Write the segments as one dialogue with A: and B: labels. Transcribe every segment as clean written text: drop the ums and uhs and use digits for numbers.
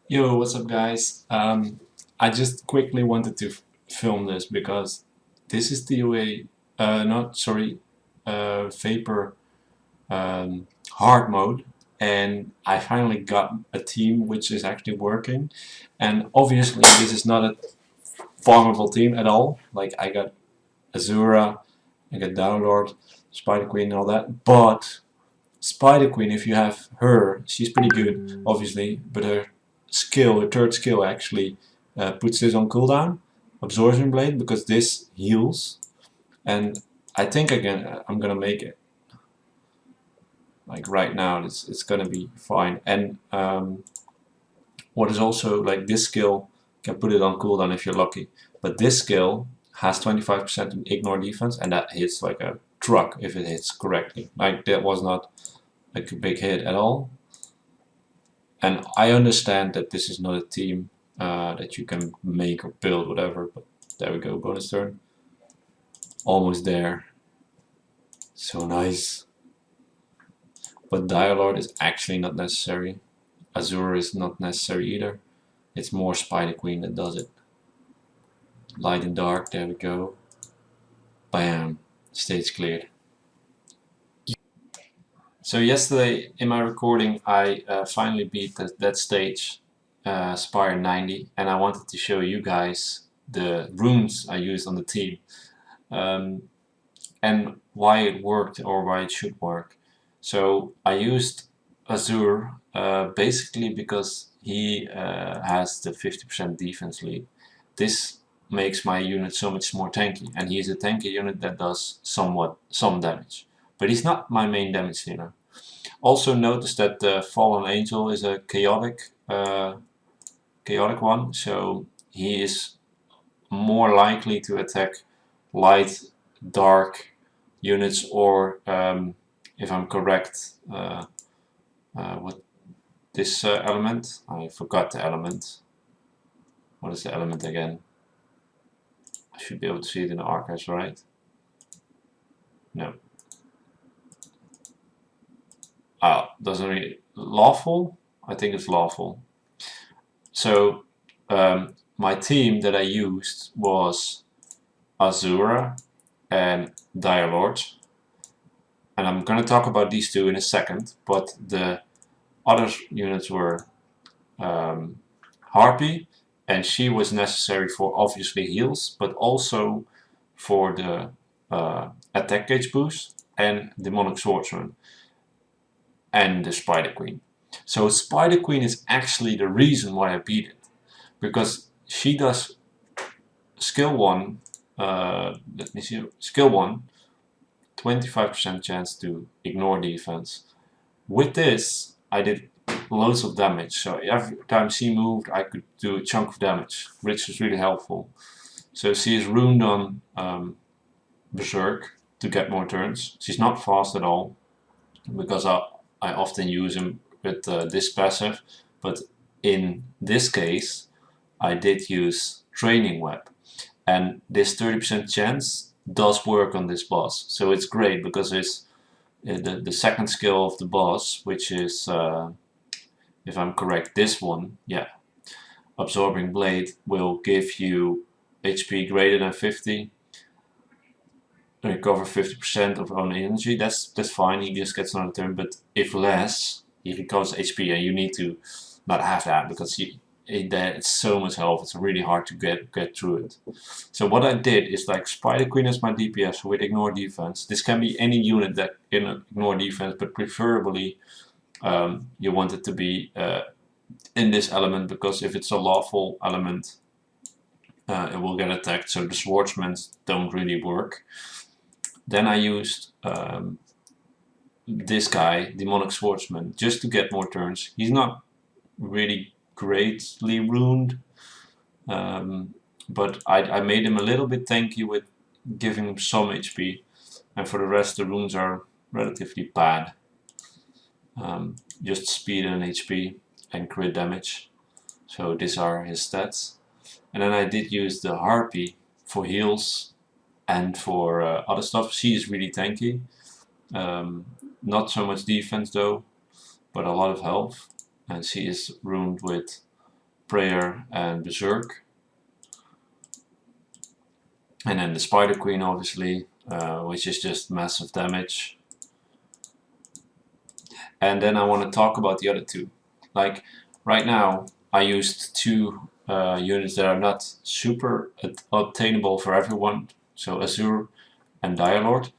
A: Yo, what's up, guys? I just quickly wanted to film this because this is the way, not sorry, Vapor hard mode, and I finally got a team which is actually working. And obviously, this is not a farmable team at all. Like I got Azura, I got Downlord, Spider Queen, and all that. But Spider Queen, if you have her, she's pretty good, obviously, but her skill, her third skill actually puts this on cooldown, Absorption Blade, because this heals, and I think again I'm gonna make it. Like right now, it's gonna be fine. And what is also like this skill can put it on cooldown if you're lucky, but this skill has 25% ignore defense, and that hits like a truck if it hits correctly. Like that was not like a big hit at all. And I understand that this is not a team that you can make or build, whatever, but there we go, bonus turn. Almost there. So nice. But Dialord is actually not necessary. Azure is not necessary either. It's more Spider Queen that does it. Light and dark, there we go. Bam. Stage cleared. So yesterday in my recording I finally beat that stage, Spire 90, and I wanted to show you guys the runes I used on the team, um, and why it worked or why it should work. So I used Azure basically because he has the 50% defense lead. This makes my unit so much more tanky, and he's a tanky unit that does some damage. But he's not my main damage dealer. Also notice that the Fallen Angel is a chaotic one, so he is more likely to attack light, dark units, or if I'm correct, what this element? I forgot the element. What is the element again? I should be able to see it in the archives, right? No. Doesn't really lawful. I think it's lawful. So my team that I used was Azura and Dialord, and I'm gonna talk about these two in a second. But the other units were Harpy, and she was necessary for obviously heals, but also for the attack gauge boost, and Demonic Swordsman, and the Spider Queen. So Spider Queen is actually the reason why I beat it, because she does skill 1, let me see, skill 1, 25% chance to ignore defense. With this, I did loads of damage, so every time she moved I could do a chunk of damage, which was really helpful. So she is ruined on Berserk to get more turns. She's not fast at all, because I often use him with this passive, but in this case I did use Training Web, and this 30% chance does work on this boss, so it's great because it's the second skill of the boss, which is, if I'm correct, this one, yeah, Absorbing Blade will give you HP greater than 50, recover 50% of own energy. That's fine, he just gets another turn, but if less, he recovers HP, and you need to not have that because it's so much health, it's really hard to get through it. So what I did is, like, Spider Queen is my DPS with ignore defense. This can be any unit that can ignore defense, but preferably you want it to be in this element, because if it's a lawful element it will get attacked, so the swordsmen don't really work. Then I used this guy, Demonic Swordsman, just to get more turns. He's not really greatly ruined, but I made him a little bit tanky with giving him some HP, and for the rest the runes are relatively bad. Just speed and HP and crit damage. So these are his stats. And then I did use the Harpy for heals and for other stuff. She is really tanky. Not so much defense though, but a lot of health. And she is ruined with Prayer and Berserk. And then the Spider Queen, obviously, which is just massive damage. And then I want to talk about the other two. Like right now, I used two units that are not super obtainable for everyone. So Azure and Dialord.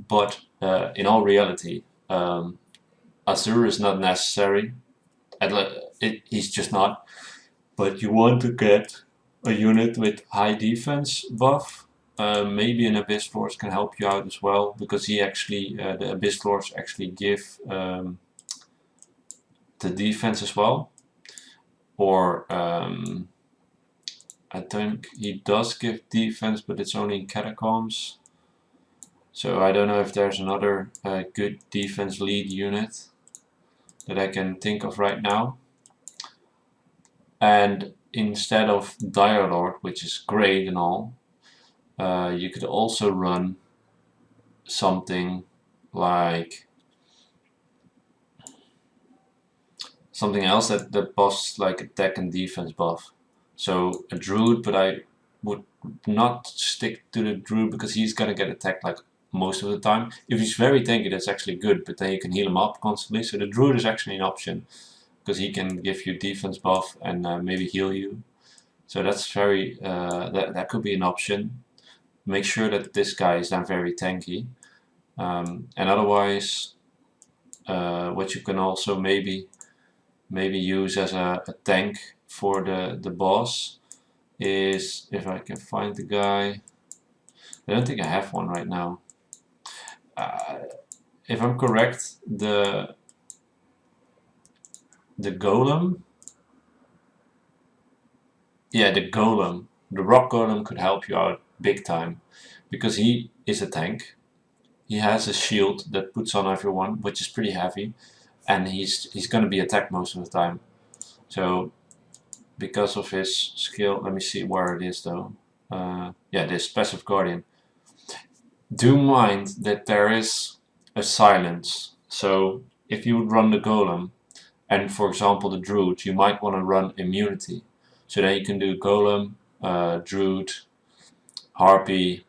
A: But in all reality, Azure is not necessary. He's just not. But you want to get a unit with high defense buff. Maybe an Abyss Lords can help you out as well, because he actually, the Abyss Lords actually give the defense as well. Or I think he does give defense, but it's only in Catacombs. So I don't know if there's another good defense lead unit that I can think of right now. And instead of Dialord, which is great and all, you could also run something like something else that buffs like attack and defense buff. So a Druid, but I would not stick to the Druid because he's gonna get attacked like most of the time. If he's very tanky, that's actually good, but then you can heal him up constantly. So the Druid is actually an option because he can give you defense buff and maybe heal you. So that's very that could be an option. Make sure that this guy is then very tanky, and otherwise, what you can also maybe use as a tank for the boss is, if I can find the guy. I don't think I have one right now. If I'm correct, the golem. Yeah, the golem. The rock golem could help you out big time, because he is a tank. He has a shield that puts on everyone, which is pretty heavy, and he's going to be attacked most of the time. So because of his skill, let me see where it is though. Yeah, this passive guardian. Do mind that there is a silence. So if you would run the golem and, for example, the druid, you might want to run immunity. So then you can do golem, druid, harpy,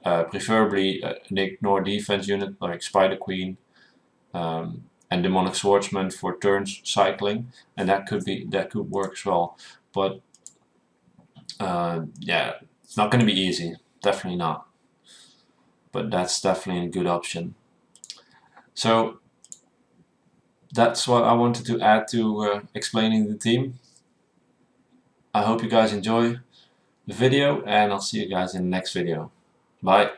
A: preferably an ignore defense unit like Spider Queen, and demonic swordsman for turns cycling, and that could work as well. But yeah, it's not going to be easy, definitely not. But that's definitely a good option. So that's what I wanted to add to explaining the team. I hope you guys enjoy the video, and I'll see you guys in the next video. Bye.